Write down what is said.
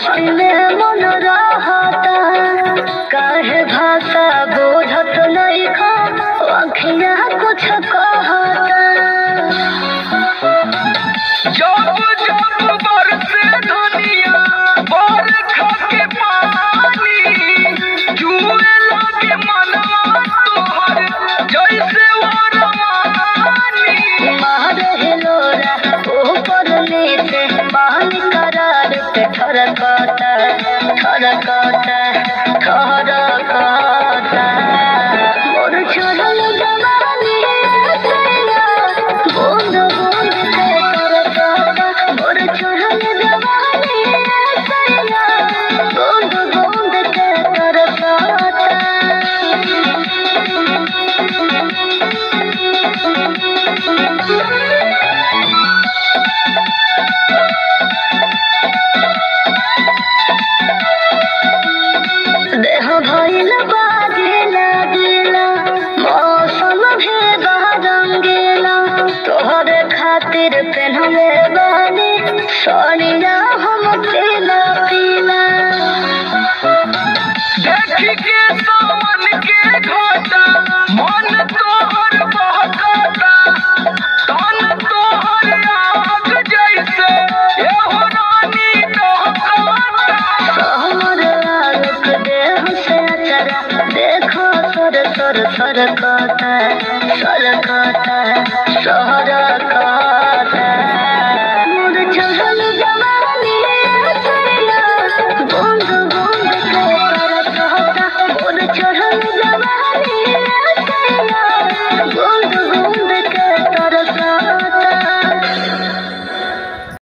मस्ती में मन रहता काहे भाषा बोझत नहीं खा अखिया कुछ कहता जब जब बरसे धनिया बरखा के पानी जुए लगे मनवा तोहर जैसे वरवानी मारे हिलोरा ऊपर नीचे पानी करार पे ठरकता ठरकता ठरकता मोर छोड़ल जवानी सैया बूंद बूंद से तरसता मोर छोड़ल जवानी सैया बूंद बूंद से तरसता देह भइल बाजेला गेला मौसम भी रंगीला तोहरे खातिर पहनले बानी सोनिया हम पीला पीला देखी के सावन के घाटा मन तोहर बहकता तन तोहर आग जैसे एहो रानी डहकता हमर आलोक देह से अचरा देखो सर सर सरकता सरकता सरकता